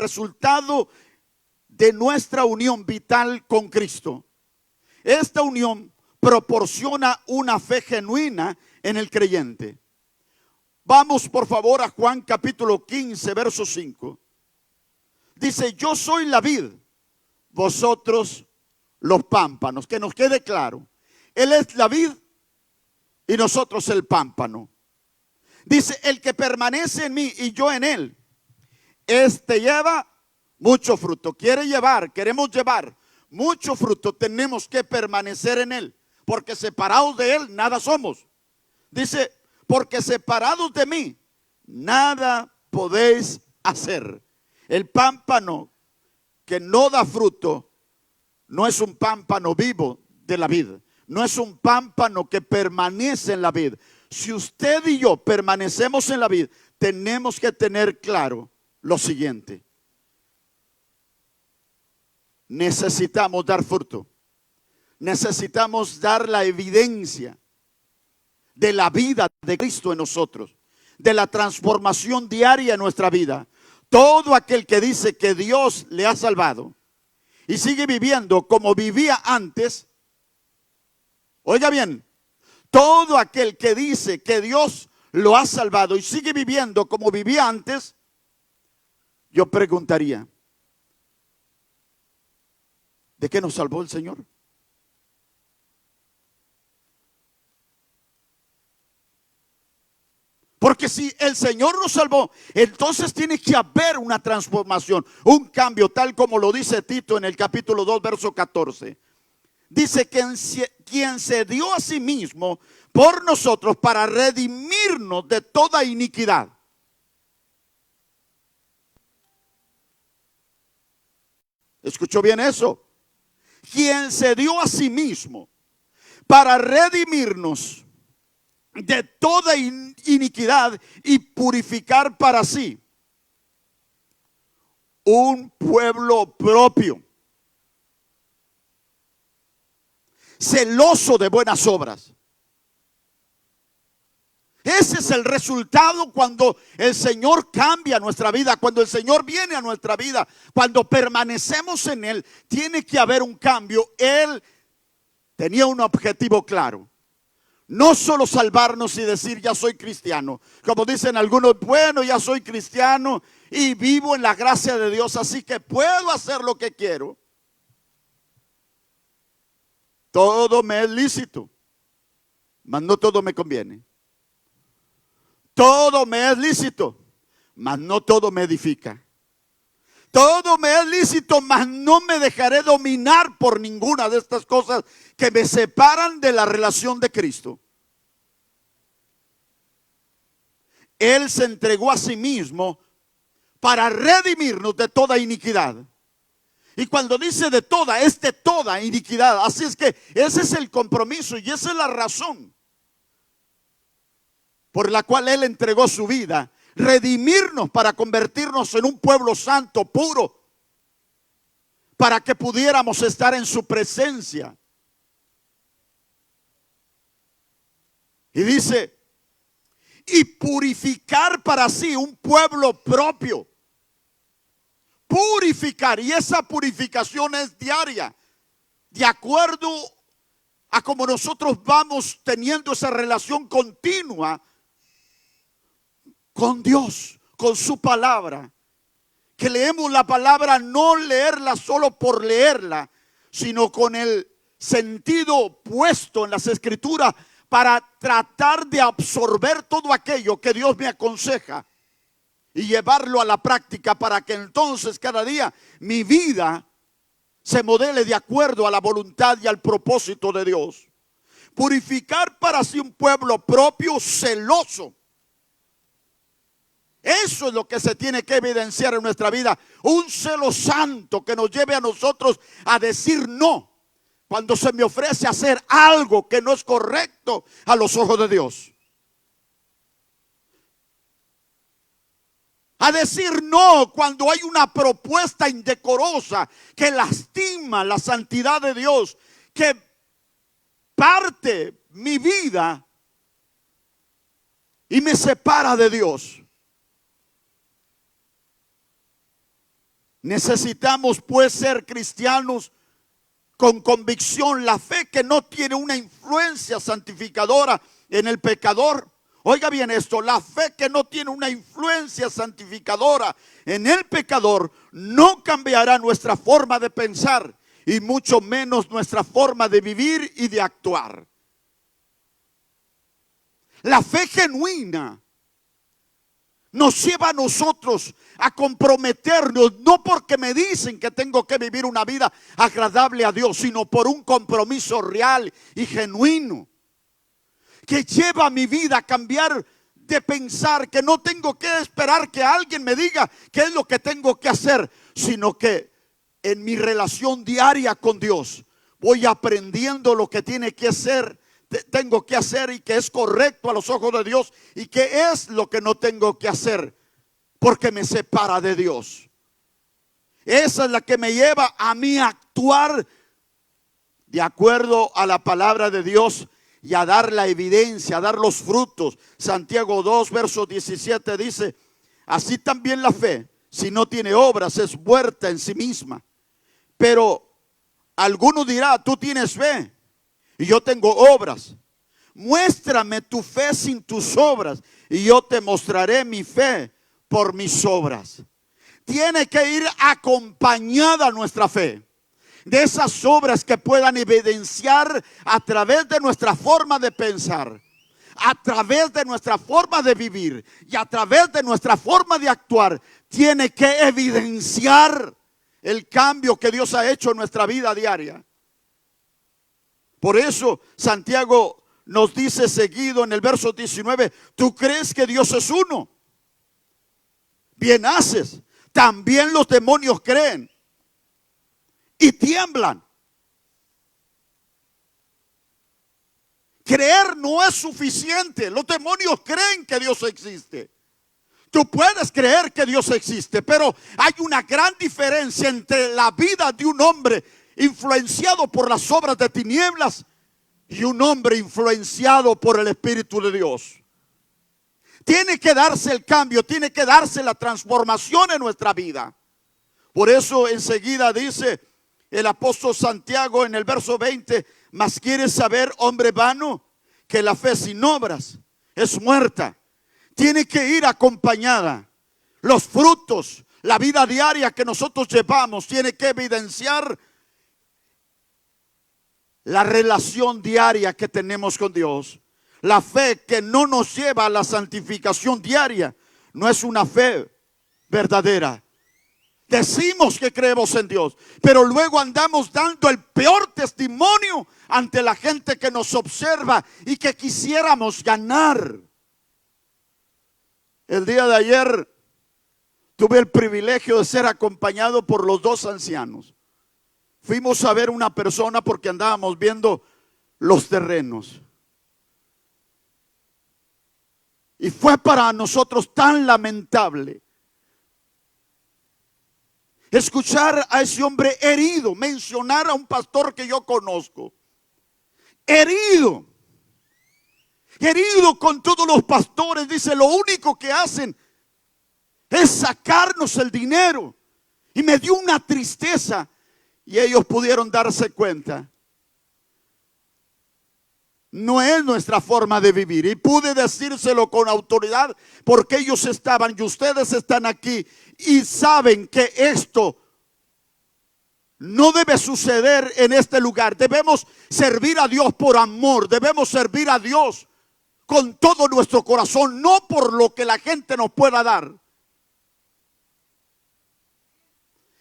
resultado de nuestra unión vital con Cristo. Esta unión proporciona una fe genuina en el creyente. Vamos por favor a Juan capítulo 15, verso 5. Dice: yo soy la vid, vosotros los pámpanos. Que nos quede claro, Él es la vid y nosotros el pámpano. Dice: el que permanece en mí y yo en él, este lleva mucho fruto. Queremos llevar mucho fruto. Tenemos que permanecer en él, porque separados de él nada somos. Dice: porque separados de mí nada podéis hacer. El pámpano que no da fruto no es un pámpano vivo de la vid, no es un pámpano que permanece en la vid. Si usted y yo permanecemos en la vid, tenemos que tener claro lo siguiente: necesitamos dar fruto, necesitamos dar la evidencia de la vida de Cristo en nosotros, de la transformación diaria en nuestra vida. Todo aquel que dice que Dios le ha salvado y sigue viviendo como vivía antes, oiga bien, todo aquel que dice que Dios lo ha salvado y sigue viviendo como vivía antes, yo preguntaría: ¿de qué nos salvó el Señor? Porque si el Señor nos salvó, entonces tiene que haber una transformación, un cambio, tal como lo dice Tito en el capítulo 2, verso 14. Dice que quien se dio a sí mismo por nosotros para redimirnos de toda iniquidad. ¿Escuchó bien eso? Quien se dio a sí mismo para redimirnos de toda iniquidad y purificar para sí un pueblo propio, celoso de buenas obras. Ese es el resultado cuando el Señor cambia nuestra vida, cuando el Señor viene a nuestra vida, cuando permanecemos en Él. Tiene que haber un cambio. Él tenía un objetivo claro: no solo salvarnos y decir ya soy cristiano, como dicen algunos, bueno, ya soy cristiano y vivo en la gracia de Dios, así que puedo hacer lo que quiero. Todo me es lícito, mas no todo me conviene. Todo me es lícito, mas no todo me edifica. Todo me es lícito, mas no me dejaré dominar por ninguna de estas cosas que me separan de la relación de Cristo. Él se entregó a sí mismo para redimirnos de toda iniquidad. Y cuando dice de toda, es de toda iniquidad. Así es que ese es el compromiso y esa es la razón por la cual Él entregó su vida. Redimirnos para convertirnos en un pueblo santo, puro, para que pudiéramos estar en su presencia. Y dice: y purificar para sí un pueblo propio. Purificar, y esa purificación es diaria, de acuerdo a como nosotros vamos teniendo esa relación continua con Dios, con su palabra. Que leemos la palabra, no leerla solo por leerla, sino con el sentido puesto en las escrituras para tratar de absorber todo aquello que Dios me aconseja y llevarlo a la práctica, para que entonces cada día mi vida se modele de acuerdo a la voluntad y al propósito de Dios. Purificar para sí un pueblo propio, celoso. Eso es lo que se tiene que evidenciar en nuestra vida. Un celo santo que nos lleve a nosotros a decir no cuando se me ofrece hacer algo que no es correcto a los ojos de Dios. A decir no cuando hay una propuesta indecorosa que lastima la santidad de Dios, que parte mi vida y me separa de Dios. Necesitamos pues ser cristianos con convicción. La fe que no tiene una influencia santificadora en el pecador. Oiga bien esto, la fe que no tiene una influencia santificadora en el pecador no cambiará nuestra forma de pensar y mucho menos nuestra forma de vivir y de actuar. La fe genuina nos lleva a nosotros a comprometernos, no porque me dicen que tengo que vivir una vida agradable a Dios, sino por un compromiso real y genuino, que lleva mi vida a cambiar de pensar, que no tengo que esperar que alguien me diga qué es lo que tengo que hacer, sino que en mi relación diaria con Dios voy aprendiendo lo que tengo que hacer y que es correcto a los ojos de Dios, y que es lo que no tengo que hacer porque me separa de Dios. Esa es la que me lleva a mí a actuar de acuerdo a la palabra de Dios y a dar la evidencia, a dar los frutos. Santiago 2, verso 17 dice: así también la fe, si no tiene obras, es muerta en sí misma. Pero alguno dirá: tú tienes fe y yo tengo obras. Muéstrame tu fe sin tus obras y yo te mostraré mi fe por mis obras. Tiene que ir acompañada nuestra fe de esas obras que puedan evidenciar a través de nuestra forma de pensar, a través de nuestra forma de vivir y a través de nuestra forma de actuar. Tiene que evidenciar el cambio que Dios ha hecho en nuestra vida diaria. Por eso Santiago nos dice seguido en el verso 19: ¿tú crees que Dios es uno? Bien haces. También los demonios creen y tiemblan. Creer no es suficiente. Los demonios creen que Dios existe. Tú puedes creer que Dios existe, pero hay una gran diferencia entre la vida de un hombre influenciado por las obras de tinieblas y un hombre influenciado por el Espíritu de Dios. Tiene que darse el cambio, tiene que darse la transformación en nuestra vida. Por eso enseguida dice el apóstol Santiago en el verso 20: mas quieres saber, hombre vano, que la fe sin obras es muerta. Tiene que ir acompañada. Los frutos, la vida diaria que nosotros llevamos, tiene que evidenciar la relación diaria que tenemos con Dios. La fe que no nos lleva a la santificación diaria no es una fe verdadera. Decimos que creemos en Dios, pero luego andamos dando el peor testimonio ante la gente que nos observa y que quisiéramos ganar. El día de ayer tuve el privilegio de ser acompañado por los dos ancianos. Fuimos a ver una persona porque andábamos viendo los terrenos. Y fue para nosotros tan lamentable escuchar a ese hombre herido mencionar a un pastor que yo conozco. Herido con todos los pastores. Dice: lo único que hacen es sacarnos el dinero. Y me dio una tristeza. Y ellos pudieron darse cuenta. No es nuestra forma de vivir. Y pude decírselo con autoridad porque ellos estaban y ustedes están aquí y saben que esto no debe suceder en este lugar. Debemos servir a Dios por amor. Debemos servir a Dios con todo nuestro corazón, no por lo que la gente nos pueda dar.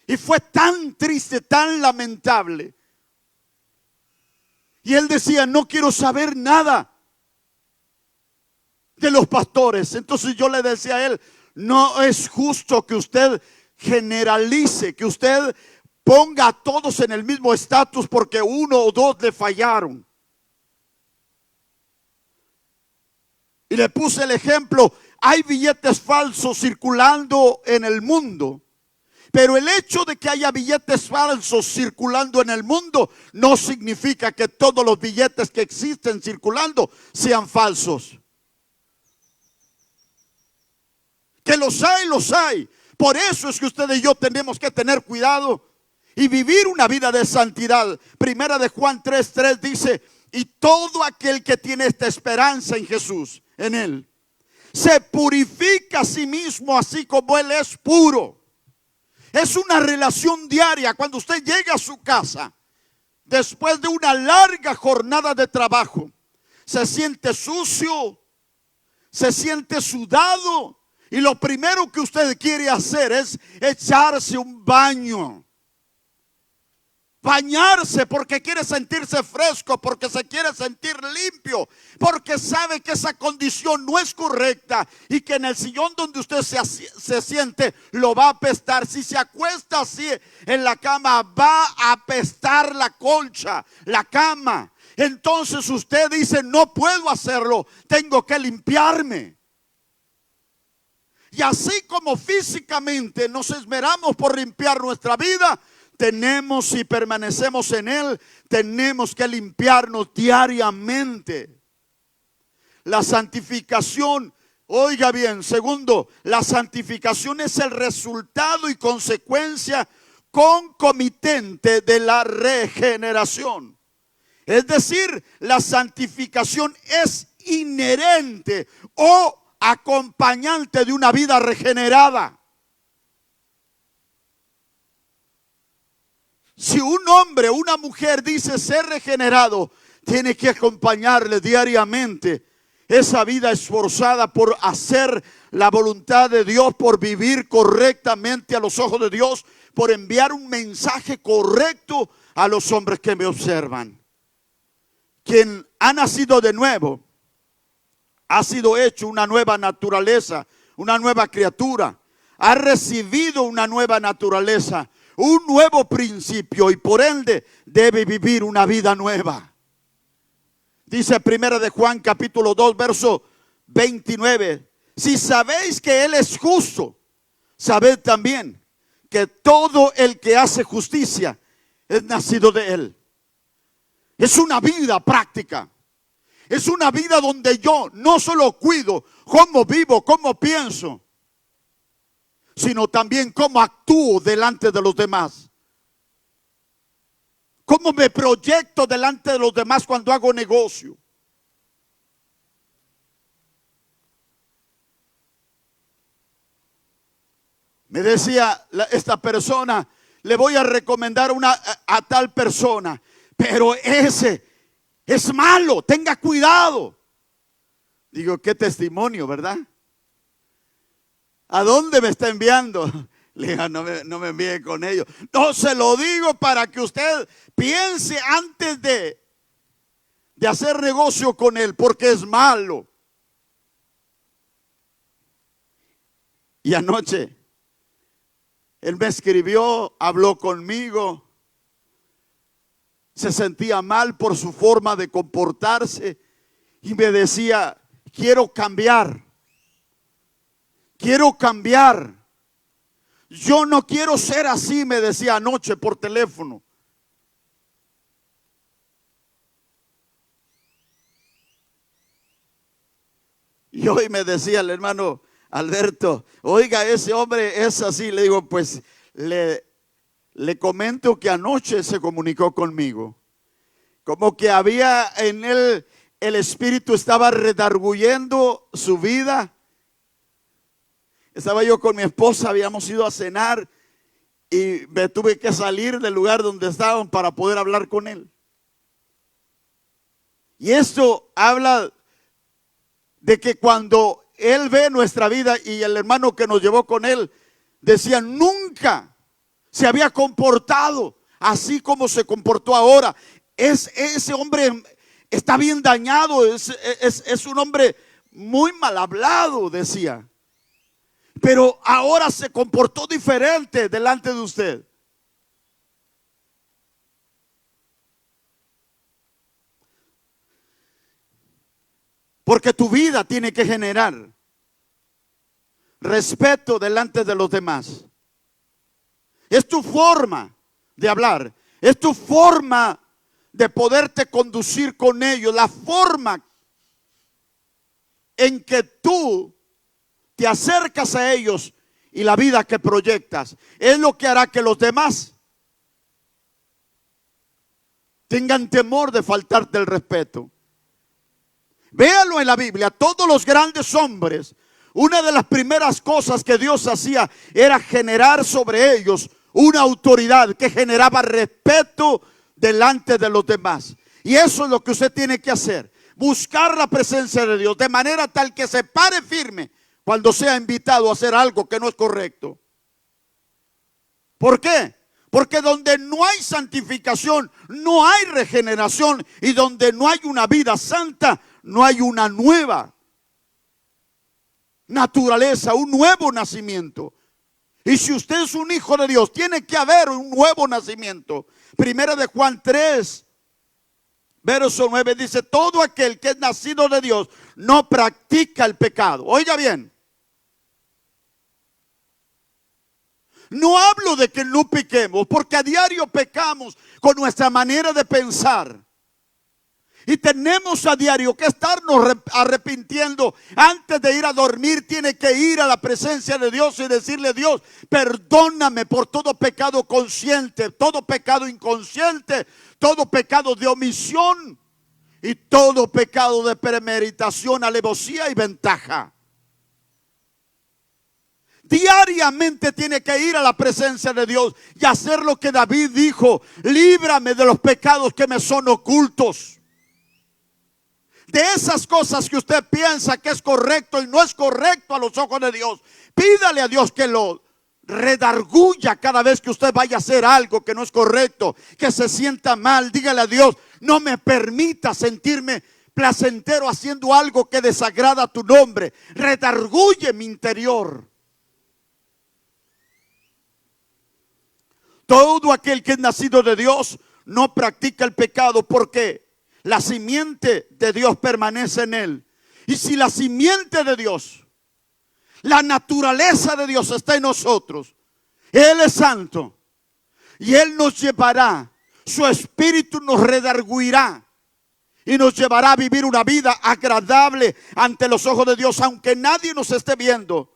Y fue tan triste, tan lamentable. Y él decía: no quiero saber nada de los pastores. Entonces yo le decía a él: no es justo que usted generalice, que usted ponga a todos en el mismo estatus porque uno o dos le fallaron. Y le puse el ejemplo: hay billetes falsos circulando en el mundo. Pero el hecho de que haya billetes falsos circulando en el mundo no significa que todos los billetes que existen circulando sean falsos. Que los hay, Por eso es que usted y yo tenemos que tener cuidado y vivir una vida de santidad. Primera de Juan 3:3 dice: y todo aquel que tiene esta esperanza en Jesús, en Él, se purifica a sí mismo, así como Él es puro. Es una relación diaria. Cuando usted llega a su casa, después de una larga jornada de trabajo, se siente sucio, se siente sudado, y lo primero que usted quiere hacer es echarse un baño. Bañarse porque quiere sentirse fresco, porque se quiere sentir limpio, porque sabe que esa condición no es correcta y que en el sillón donde usted se siente lo va a apestar. Si se acuesta así en la cama, va a apestar la colcha, la cama. Entonces usted dice: no puedo hacerlo, tengo que limpiarme. Y así como físicamente nos esmeramos por limpiar nuestra vida, tenemos, si permanecemos en Él, tenemos que limpiarnos diariamente. La santificación, oiga bien, segundo, la santificación es el resultado y consecuencia concomitante de la regeneración. Es decir, la santificación es inherente o acompañante de una vida regenerada. Si un hombre o una mujer dice ser regenerado, tiene que acompañarle diariamente esa vida esforzada por hacer la voluntad de Dios, por vivir correctamente a los ojos de Dios, por enviar un mensaje correcto a los hombres que me observan. Quien ha nacido de nuevo ha sido hecho una nueva naturaleza, una nueva criatura, ha recibido una nueva naturaleza, un nuevo principio, y por ende debe vivir una vida nueva. Dice Primera de Juan capítulo 2 verso 29: si sabéis que Él es justo, sabed también que todo el que hace justicia es nacido de Él. Es una vida práctica. Es una vida donde yo no solo cuido cómo vivo, cómo pienso, sino también cómo actúo delante de los demás. Cómo me proyecto delante de los demás cuando hago negocio. Me decía esta persona: le voy a recomendar a tal persona, pero ese es malo, tenga cuidado. Digo, qué testimonio, ¿verdad? ¿A dónde me está enviando? Le digo, no me envíe con ellos. No, se lo digo para que usted piense antes de hacer negocio con él, porque es malo. Y anoche él me escribió, habló conmigo. Se sentía mal por su forma de comportarse y me decía: quiero cambiar. Quiero cambiar. Yo no quiero ser así, me decía anoche por teléfono. Y hoy me decía el hermano Alberto: oiga, ese hombre es así. Le digo, pues le comento que anoche se comunicó conmigo. Como que había en él, el espíritu estaba redarguyendo su vida. Estaba yo con mi esposa, habíamos ido a cenar y me tuve que salir del lugar donde estaban para poder hablar con él. Y esto habla de que cuando él ve nuestra vida, y el hermano que nos llevó con él decía: nunca se había comportado así como se comportó ahora. Ese hombre está bien dañado, es un hombre muy mal hablado, decía. Pero ahora se comportó diferente delante de usted. Porque tu vida tiene que generar respeto delante de los demás. Es tu forma de hablar, es tu forma de poderte conducir con ellos, la forma en que tú te acercas a ellos y la vida que proyectas es lo que hará que los demás tengan temor de faltarte el respeto. Véalo en la Biblia, todos los grandes hombres, una de las primeras cosas que Dios hacía era generar sobre ellos una autoridad que generaba respeto delante de los demás. Y eso es lo que usted tiene que hacer, buscar la presencia de Dios de manera tal que se pare firme cuando sea invitado a hacer algo que no es correcto. ¿Por qué? Porque donde no hay santificación, no hay regeneración, y donde no hay una vida santa, no hay una nueva naturaleza, un nuevo nacimiento. Y si usted es un hijo de Dios, tiene que haber un nuevo nacimiento. Primera de Juan 3, verso 9 dice: todo aquel que es nacido de Dios no practica el pecado. Oiga bien, no hablo de que no pequemos, porque a diario pecamos con nuestra manera de pensar. Y tenemos a diario que estarnos arrepintiendo. Antes de ir a dormir, tiene que ir a la presencia de Dios y decirle: Dios, perdóname por todo pecado consciente, todo pecado inconsciente, todo pecado de omisión y todo pecado de premeditación, alevosía y ventaja. Diariamente tiene que ir a la presencia de Dios y hacer lo que David dijo: líbrame de los pecados que me son ocultos. De esas cosas que usted piensa que es correcto y no es correcto a los ojos de Dios, pídale a Dios que lo redarguya cada vez que usted vaya a hacer algo que no es correcto, que se sienta mal. Dígale a Dios: no me permita sentirme placentero haciendo algo que desagrada a tu nombre. Redarguye mi interior. Todo aquel que es nacido de Dios no practica el pecado, porque la simiente de Dios permanece en él. Y si la simiente de Dios, la naturaleza de Dios está en nosotros, Él es santo y Él nos llevará, su espíritu nos redarguirá y nos llevará a vivir una vida agradable ante los ojos de Dios, aunque nadie nos esté viendo.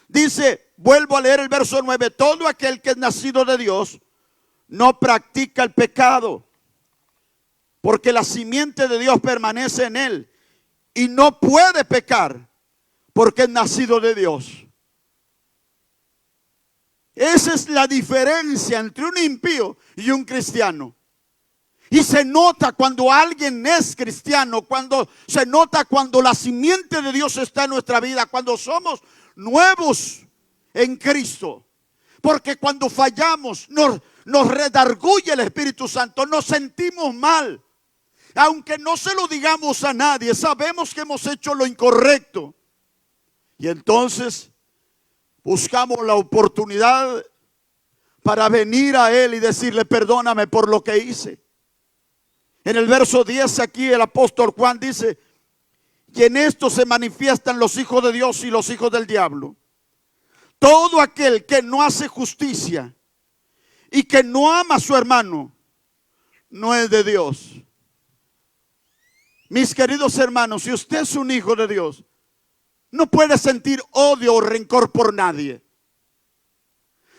Dice, vuelvo a leer el verso 9: todo aquel que es nacido de Dios no practica el pecado, porque la simiente de Dios permanece en él y no puede pecar porque es nacido de Dios. Esa es la diferencia entre un impío y un cristiano. Y se nota cuando alguien es cristiano, cuando se nota cuando la simiente de Dios está en nuestra vida, cuando somos nuevos en Cristo. Porque cuando fallamos nos redarguye el Espíritu Santo, nos sentimos mal. Aunque no se lo digamos a nadie, sabemos que hemos hecho lo incorrecto. Y entonces buscamos la oportunidad para venir a Él y decirle: perdóname por lo que hice. En el verso 10 aquí el apóstol Juan dice: y en esto se manifiestan los hijos de Dios y los hijos del diablo. Todo aquel que no hace justicia y que no ama a su hermano no es de Dios. Mis queridos hermanos, si usted es un hijo de Dios, no puede sentir odio o rencor por nadie.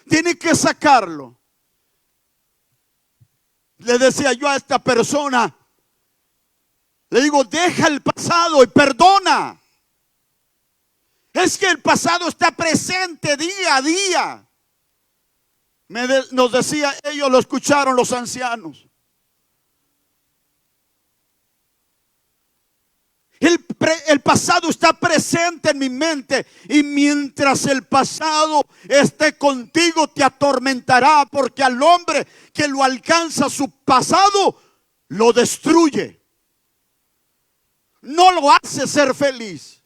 Tiene que sacarlo. Le decía yo a esta persona, le digo: deja el pasado y perdona. Es que el pasado está presente día a día. Nos decía, ellos lo escucharon los ancianos. El pasado está presente en mi mente, y mientras el pasado esté contigo te atormentará, porque al hombre que lo alcanza su pasado lo destruye, no lo hace ser feliz.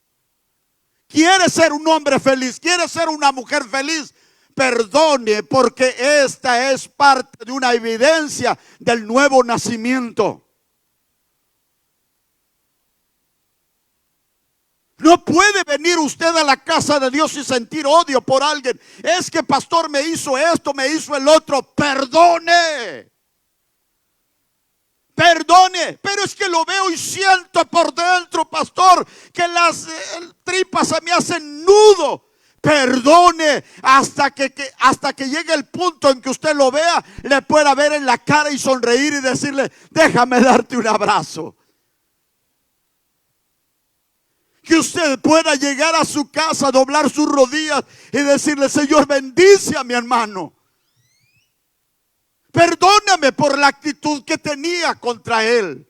Quiere ser un hombre feliz, quiere ser una mujer feliz, perdone, porque esta es parte de una evidencia del nuevo nacimiento. No puede venir usted a la casa de Dios y sentir odio por alguien. Es que pastor me hizo esto, me hizo el otro. Perdone. Perdone. Pero es que lo veo y siento por dentro, pastor, que las tripas se me hacen nudo. Perdone hasta que llegue el punto en que usted lo vea, le pueda ver en la cara y sonreír y decirle: déjame darte un abrazo. Que usted pueda llegar a su casa, doblar sus rodillas y decirle: Señor, bendice a mi hermano. Perdóname por la actitud que tenía contra él.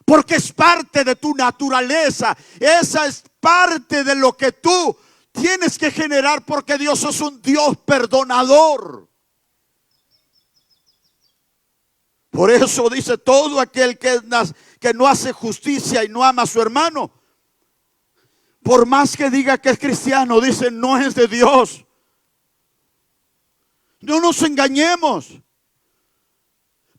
Porque es parte de tu naturaleza. Esa es parte de lo que tú tienes que generar, porque Dios es un Dios perdonador. Por eso dice: todo aquel que no hace justicia y no ama a su hermano, por más que diga que es cristiano, dice, no es de Dios. No nos engañemos.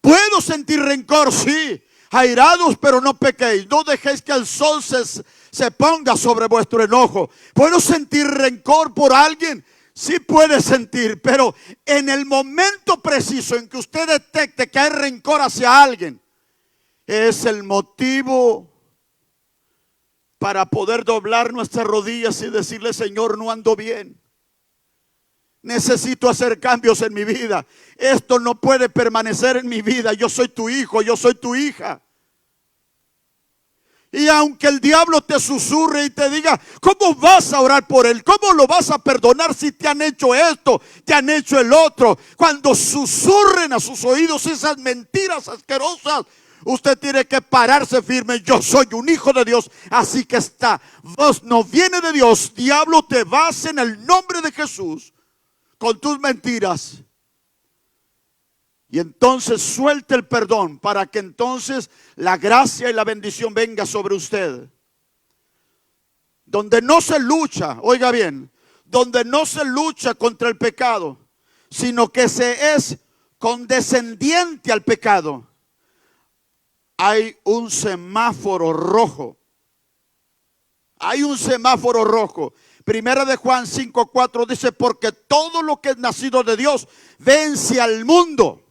Puedo sentir rencor, sí. Airados, pero no pequéis. No dejéis que el sol se ponga sobre vuestro enojo. Puedo sentir rencor por alguien. Sí puede sentir, pero en el momento preciso en que usted detecte que hay rencor hacia alguien, es el motivo para poder doblar nuestras rodillas y decirle: Señor, no ando bien. Necesito hacer cambios en mi vida. Esto no puede permanecer en mi vida. Yo soy tu hijo, yo soy tu hija. Y aunque el diablo te susurre y te diga: ¿cómo vas a orar por él? ¿Cómo lo vas a perdonar si te han hecho esto, te han hecho el otro? Cuando susurren a sus oídos esas mentiras asquerosas, usted tiene que pararse firme. Yo soy un hijo de Dios, así que esta voz no viene de Dios. Diablo, te vas en el nombre de Jesús con tus mentiras. Y entonces suelte el perdón, para que entonces la gracia y la bendición venga sobre usted. Donde no se lucha, oiga bien, donde no se lucha contra el pecado, sino que se es condescendiente al pecado, hay un semáforo rojo. Hay un semáforo rojo. Primera de Juan 5:4 dice: porque todo lo que es nacido de Dios vence al mundo.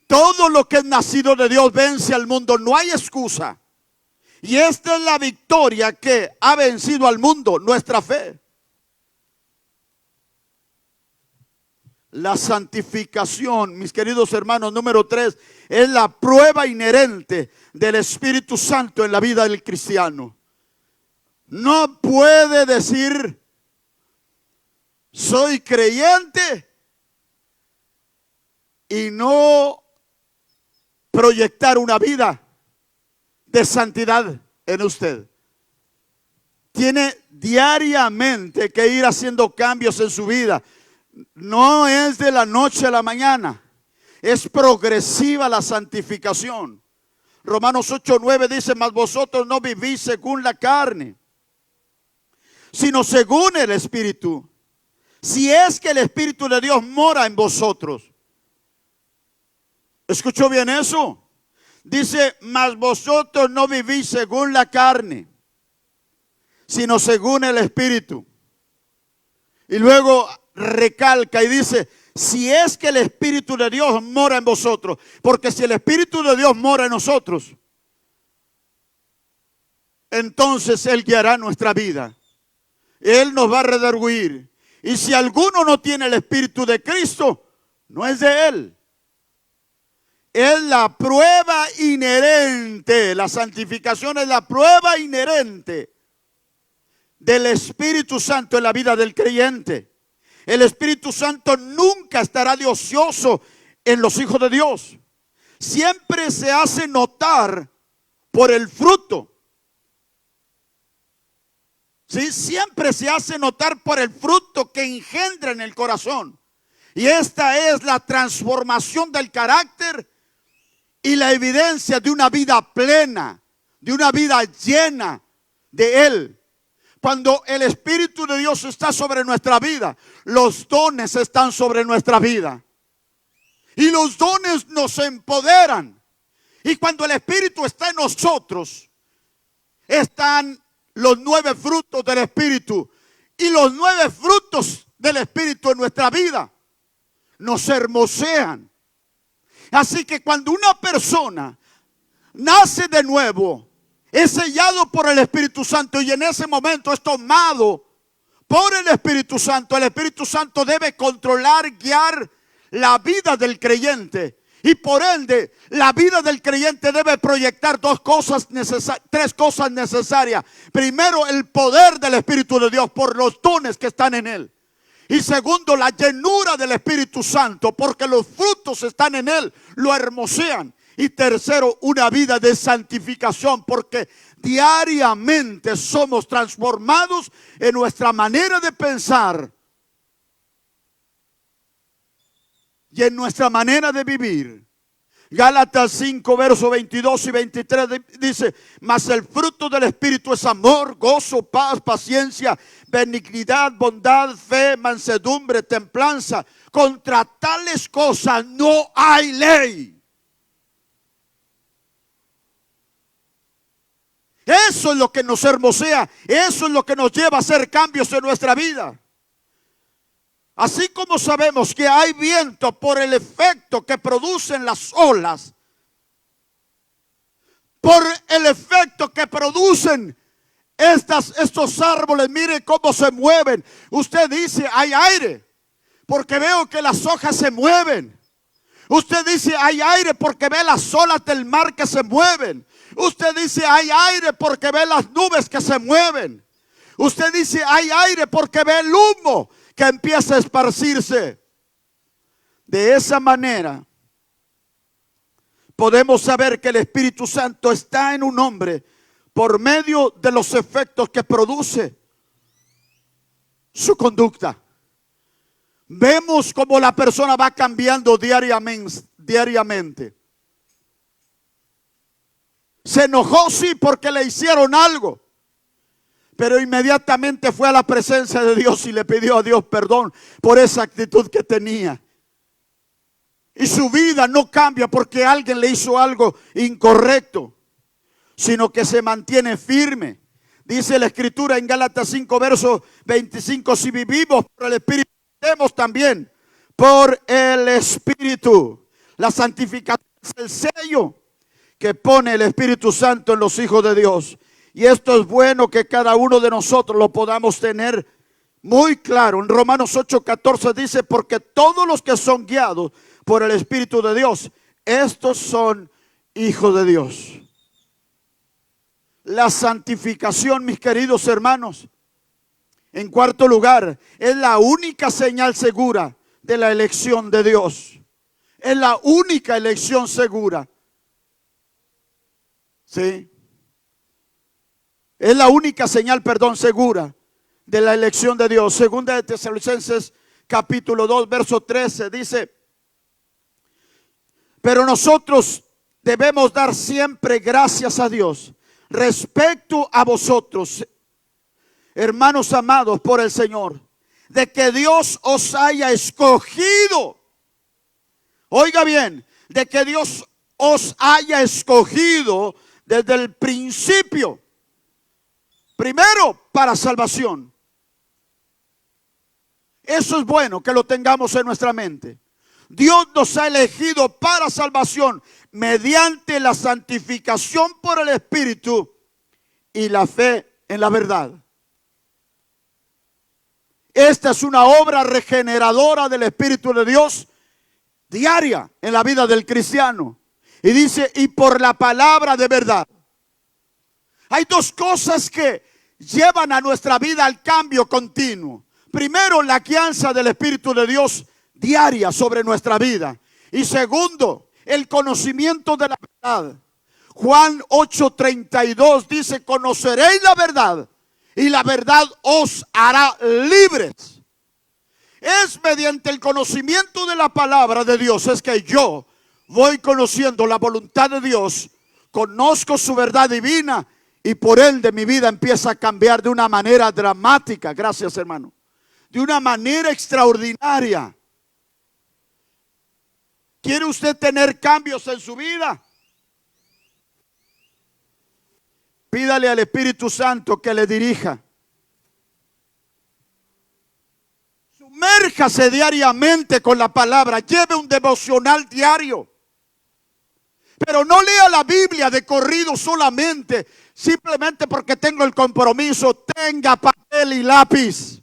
Todo lo que es nacido de Dios vence al mundo. No hay excusa. Y esta es la victoria que ha vencido al mundo: nuestra fe. La santificación, mis queridos hermanos, número 3, es la prueba inherente del Espíritu Santo en la vida del cristiano. No puede decir: soy creyente, y no proyectar una vida de santidad en usted. Tiene diariamente que ir haciendo cambios en su vida. No es de la noche a la mañana. Es progresiva la santificación. Romanos 8:9 dice: mas vosotros no vivís según la carne, sino según el Espíritu. Si es que el Espíritu de Dios mora en vosotros. ¿Escuchó bien eso? Dice: mas vosotros no vivís según la carne, sino según el Espíritu. Y luego recalca y dice: si es que el Espíritu de Dios mora en vosotros. Porque si el Espíritu de Dios mora en nosotros, entonces Él guiará nuestra vida. Él nos va a redarguir. Y si alguno no tiene el Espíritu de Cristo, no es de Él. Es la prueba inherente. La santificación es la prueba inherente del Espíritu Santo en la vida del creyente. El Espíritu Santo nunca estará de ocioso en los hijos de Dios. Siempre se hace notar por el fruto. ¿Sí? Siempre se hace notar por el fruto que engendra en el corazón. Y esta es la transformación del carácter y la evidencia de una vida plena, de una vida llena de Él. Cuando el Espíritu de Dios está sobre nuestra vida, los dones están sobre nuestra vida. Y los dones nos empoderan. Y cuando el Espíritu está en nosotros, están los 9 frutos del Espíritu. Y los 9 frutos del Espíritu en nuestra vida nos hermosean. Así que cuando una persona nace de nuevo, es sellado por el Espíritu Santo y en ese momento es tomado por el Espíritu Santo. El Espíritu Santo debe controlar, guiar la vida del creyente. Y por ende, la vida del creyente debe proyectar tres cosas necesarias. Primero, el poder del Espíritu de Dios por los dones que están en él. Y segundo, la llenura del Espíritu Santo, porque los frutos están en él, lo hermosean. Y tercero, una vida de santificación, porque diariamente somos transformados en nuestra manera de pensar y en nuestra manera de vivir. Gálatas 5, versos 22 y 23 dice: mas el fruto del Espíritu es amor, gozo, paz, paciencia, benignidad, bondad, fe, mansedumbre, templanza. Contra tales cosas no hay ley. Eso es lo que nos hermosea, eso es lo que nos lleva a hacer cambios en nuestra vida. Así como sabemos que hay viento por el efecto que producen las olas, por el efecto que producen estos árboles, mire cómo se mueven. Usted dice: hay aire, porque veo que las hojas se mueven. Usted dice: hay aire, porque ve las olas del mar que se mueven. Usted dice: hay aire, porque ve las nubes que se mueven. Usted dice: hay aire, porque ve el humo que empieza a esparcirse. De esa manera podemos saber que el Espíritu Santo está en un hombre por medio de los efectos que produce su conducta. Vemos cómo la persona va cambiando diariamente. Se enojó, sí, porque le hicieron algo, pero inmediatamente fue a la presencia de Dios y le pidió a Dios perdón por esa actitud que tenía. Y su vida no cambia porque alguien le hizo algo incorrecto, sino que se mantiene firme. Dice la Escritura en Gálatas 5, verso 25: si vivimos por el Espíritu, vivimos también por el Espíritu. La santificación es el sello que pone el Espíritu Santo en los hijos de Dios. Y esto es bueno que cada uno de nosotros lo podamos tener muy claro. En Romanos 8:14 dice: porque todos los que son guiados por el Espíritu de Dios, estos son hijos de Dios. La santificación, mis queridos hermanos, en cuarto lugar, es la única señal segura de la elección de Dios. Es la única elección segura. ¿Sí? Es la única señal, segura de la elección de Dios. Segunda de Tesalonicenses capítulo 2, verso 13 dice: pero nosotros debemos dar siempre gracias a Dios respecto a vosotros, hermanos amados por el Señor, de que Dios os haya escogido. Oiga bien, de que Dios os haya escogido desde el principio. Primero, para salvación. Eso es bueno que lo tengamos en nuestra mente. Dios nos ha elegido para salvación mediante la santificación por el Espíritu y la fe en la verdad. Esta es una obra regeneradora del Espíritu de Dios diaria en la vida del cristiano. Y dice: y por la palabra de verdad. Hay dos cosas que llevan a nuestra vida al cambio continuo. Primero, la guianza del Espíritu de Dios diaria sobre nuestra vida. Y segundo, el conocimiento de la verdad. Juan 8:32 dice: conoceréis la verdad y la verdad os hará libres. Es mediante el conocimiento de la palabra de Dios es que yo voy conociendo la voluntad de Dios, conozco su verdad divina y por ende mi vida empieza a cambiar de una manera dramática. Gracias, hermano. De una manera extraordinaria. ¿Quiere usted tener cambios en su vida? Pídale al Espíritu Santo que le dirija. Sumérjase diariamente con la palabra. Lleve un devocional diario. Pero no lea la Biblia de corrido solamente, simplemente porque tengo el compromiso. Tenga papel y lápiz.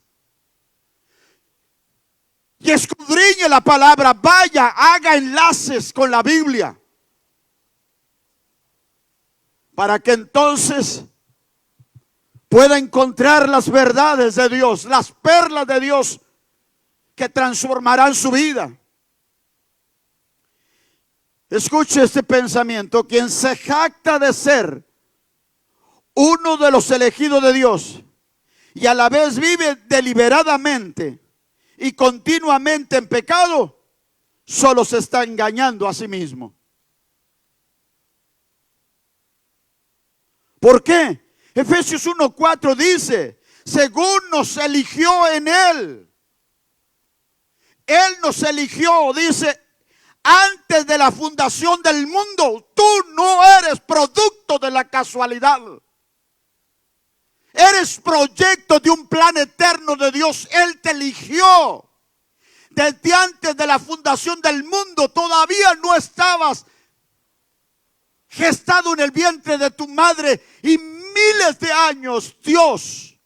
Y escudriñe la palabra. Vaya, haga enlaces con la Biblia. Para que entonces pueda encontrar las verdades de Dios, las perlas de Dios que transformarán su vida. Escuche este pensamiento: quien se jacta de ser uno de los elegidos de Dios y a la vez vive deliberadamente y continuamente en pecado, solo se está engañando a sí mismo. ¿Por qué? Efesios 1:4 dice: según nos eligió en Él. Él nos eligió, dice, antes de la fundación del mundo. Tú no eres producto de la casualidad. Eres proyecto de un plan eterno de Dios. Él te eligió. Desde antes de la fundación del mundo todavía no estabas gestado en el vientre de tu madre, y miles de años Dios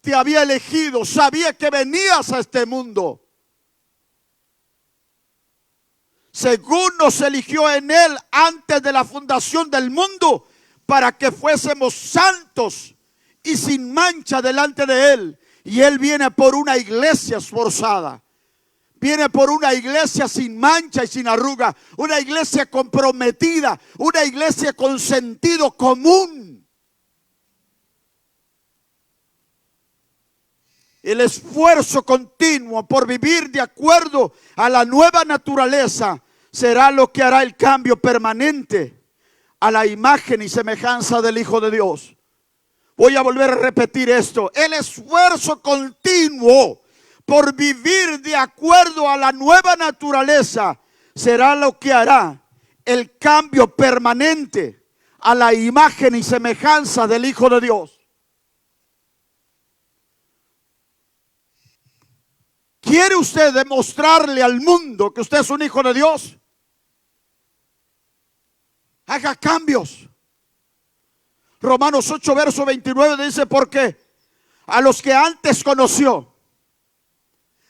te había elegido. Sabía que venías a este mundo. Según nos eligió en Él antes de la fundación del mundo, para que fuésemos santos y sin mancha delante de Él. Y Él viene por una iglesia esforzada. Viene por una iglesia sin mancha y sin arruga. Una iglesia comprometida. Una iglesia con sentido común. El esfuerzo continuo por vivir de acuerdo a la nueva naturaleza será lo que hará el cambio permanente a la imagen y semejanza del Hijo de Dios. Voy a volver a repetir esto: el esfuerzo continuo por vivir de acuerdo a la nueva naturaleza será lo que hará el cambio permanente a la imagen y semejanza del Hijo de Dios. ¿Quiere usted demostrarle al mundo que usted es un hijo de Dios? Haga cambios. Romanos 8, verso 29 dice: porque a los que antes conoció,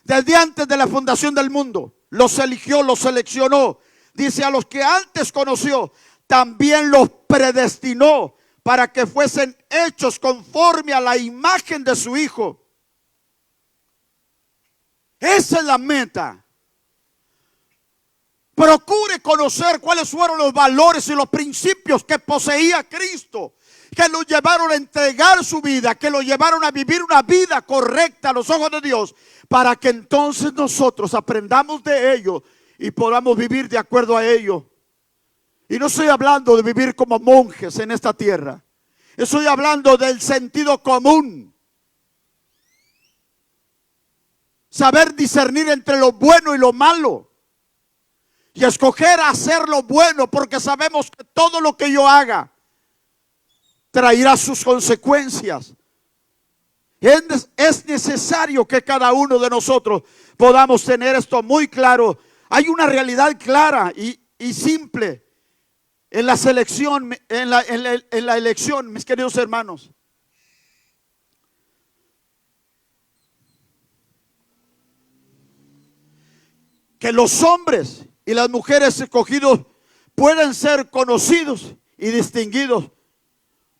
desde antes de la fundación del mundo, los eligió, los seleccionó. Dice: a los que antes conoció, también los predestinó para que fuesen hechos conforme a la imagen de su Hijo. Esa es la meta. Procure conocer cuáles fueron los valores y los principios que poseía Cristo, que lo llevaron a entregar su vida, que lo llevaron a vivir una vida correcta a los ojos de Dios, para que entonces nosotros aprendamos de ello y podamos vivir de acuerdo a ello. Y no estoy hablando de vivir como monjes en esta tierra. Estoy hablando del sentido común. Saber discernir entre lo bueno y lo malo. Y escoger hacer lo bueno, porque sabemos que todo lo que yo haga traerá sus consecuencias. Es necesario que cada uno de nosotros podamos tener esto muy claro. Hay una realidad clara y simple en la selección, en la elección, mis queridos hermanos. Que los hombres y las mujeres escogidos pueden ser conocidos y distinguidos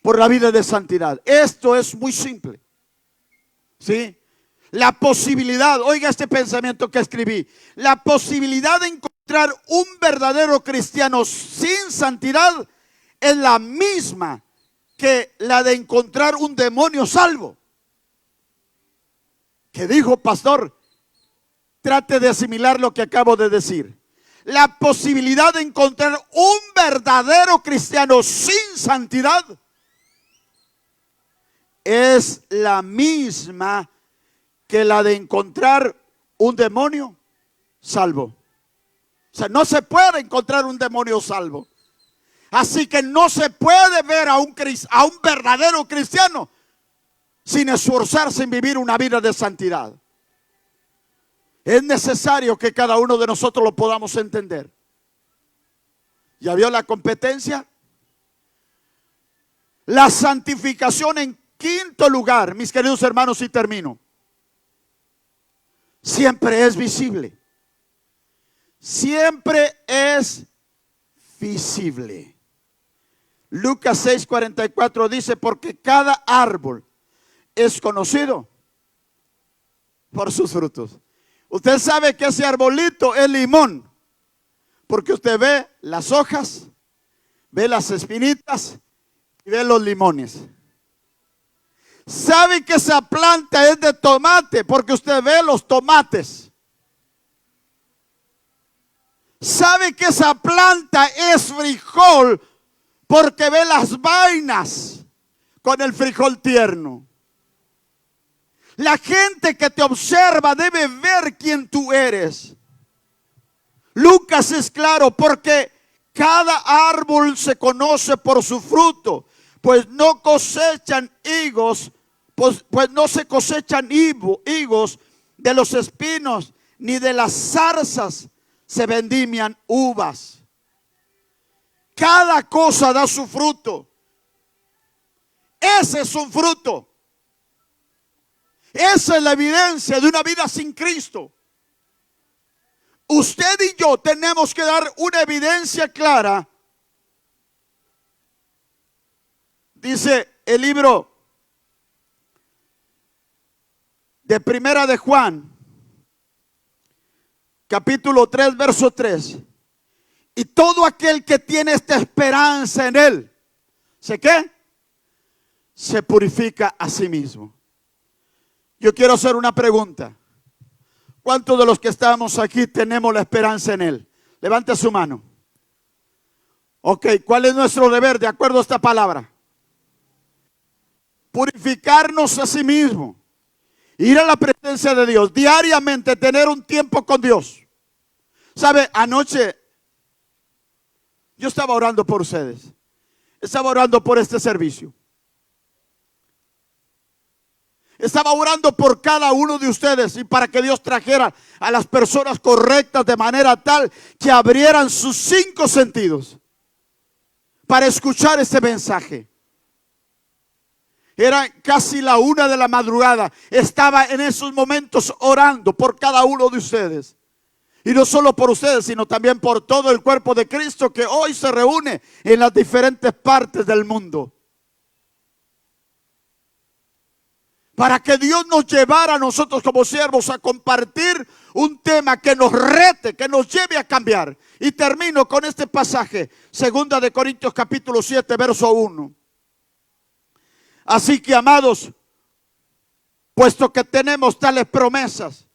por la vida de santidad. Esto es muy simple. ¿Sí? La posibilidad, oiga este pensamiento que escribí: la posibilidad de encontrar un verdadero cristiano sin santidad es la misma que la de encontrar un demonio salvo. ¿Qué dijo, pastor? Trate de asimilar lo que acabo de decir. La posibilidad de encontrar un verdadero cristiano sin santidad es la misma que la de encontrar un demonio salvo. O sea, no se puede encontrar un demonio salvo. Así que no se puede ver a un verdadero cristiano sin esforzarse en vivir una vida de santidad. Es necesario que cada uno de nosotros lo podamos entender. ¿Ya vio la competencia? La santificación en quinto lugar, mis queridos hermanos, y termino. Siempre es visible. Siempre es visible. Lucas 6:44 dice, porque cada árbol es conocido por sus frutos. Usted sabe que ese arbolito es limón, porque usted ve las hojas, ve las espinitas y ve los limones. Sabe que esa planta es de tomate, porque usted ve los tomates. Sabe que esa planta es frijol, porque ve las vainas con el frijol tierno. La gente que te observa debe ver quién tú eres. Lucas es claro, porque cada árbol se conoce por su fruto, pues no cosechan higos, pues no se cosechan higos de los espinos, ni de las zarzas se vendimian uvas. Cada cosa da su fruto. Ese es un fruto. Esa es la evidencia de una vida sin Cristo. Usted y yo tenemos que dar una evidencia clara. Dice el libro de Primera de Juan, capítulo 3, verso 3. Y todo aquel que tiene esta esperanza en Él, ¿sé qué? Se purifica a sí mismo. Yo quiero hacer una pregunta. ¿Cuántos de los que estamos aquí tenemos la esperanza en Él? Levante su mano. Ok, ¿cuál es nuestro deber de acuerdo a esta palabra? Purificarnos a sí mismo. Ir a la presencia de Dios. Diariamente tener un tiempo con Dios. ¿Sabe? Anoche yo estaba orando por ustedes. Estaba orando por este servicio. Estaba orando por cada uno de ustedes y para que Dios trajera a las personas correctas de manera tal que abrieran sus 5 sentidos para escuchar este mensaje. Era casi la 1 de la madrugada. Estaba en esos momentos orando por cada uno de ustedes. Y no solo por ustedes, sino también por todo el cuerpo de Cristo que hoy se reúne en las diferentes partes del mundo. Para que Dios nos llevara a nosotros como siervos a compartir un tema que nos rete, que nos lleve a cambiar. Y termino con este pasaje, 2 de Corintios capítulo 7, verso 1. Así que, amados, puesto que tenemos tales promesas,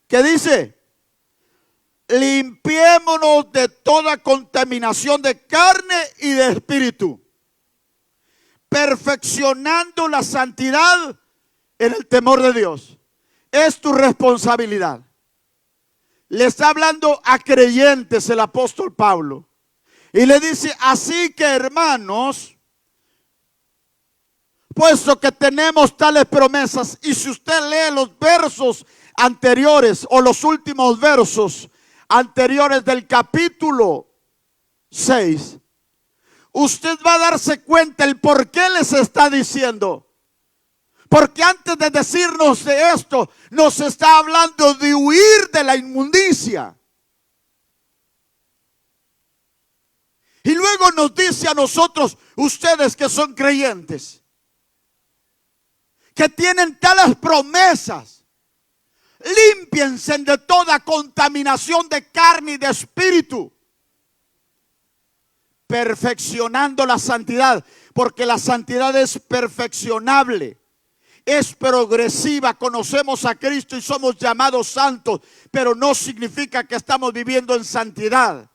¿qué dice? Limpiémonos de toda contaminación de carne y de espíritu, perfeccionando la santidad en el temor de Dios. Es tu responsabilidad. Le está hablando a creyentes el apóstol Pablo. Y le dice, así que hermanos, puesto que tenemos tales promesas, y si usted lee los versos anteriores o los últimos versos anteriores del capítulo 6, usted va a darse cuenta el por qué les está diciendo. Porque antes de decirnos de esto, nos está hablando de huir de la inmundicia. Y luego nos dice a nosotros, ustedes que son creyentes, que tienen tales promesas, límpiense de toda contaminación de carne y de espíritu, perfeccionando la santidad, porque la santidad es perfeccionable, es progresiva. Conocemos a Cristo y somos llamados santos, pero no significa que estamos viviendo en santidad.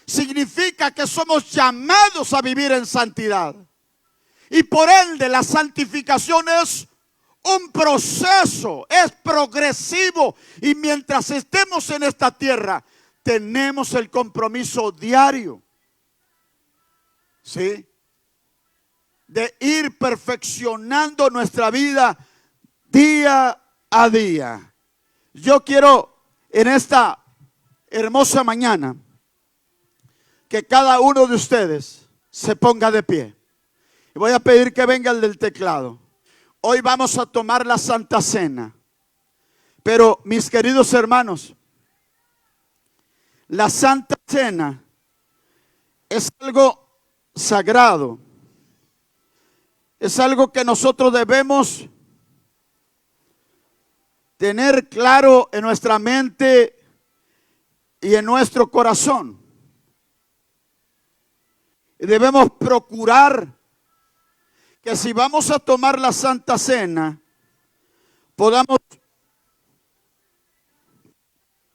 Significa que somos llamados a vivir en santidad. Y por ende la santificación es un proceso, es progresivo. Y mientras estemos en esta tierra, tenemos el compromiso diario, ¿sí?, de ir perfeccionando nuestra vida día a día. Yo quiero en esta hermosa mañana que cada uno de ustedes se ponga de pie. Y voy a pedir que venga el del teclado. Hoy vamos a tomar la Santa Cena. Pero mis queridos hermanos, la Santa Cena es algo sagrado. Es algo que nosotros debemos tener claro en nuestra mente y en nuestro corazón. Y debemos procurar que si vamos a tomar la Santa Cena, podamos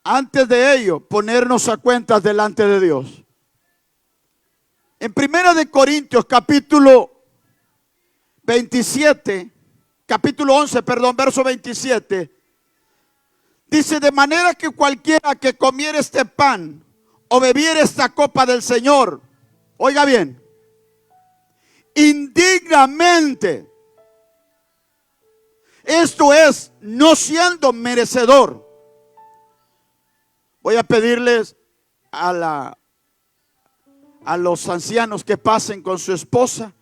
antes de ello ponernos a cuentas delante de Dios. En 1 Corintios capítulo 27, capítulo 11, perdón, verso 27, dice: de manera que cualquiera que comiera este pan o bebiera esta copa del Señor, oiga bien, indignamente, esto es, no siendo merecedor. Voy a pedirles a los ancianos que pasen con su esposa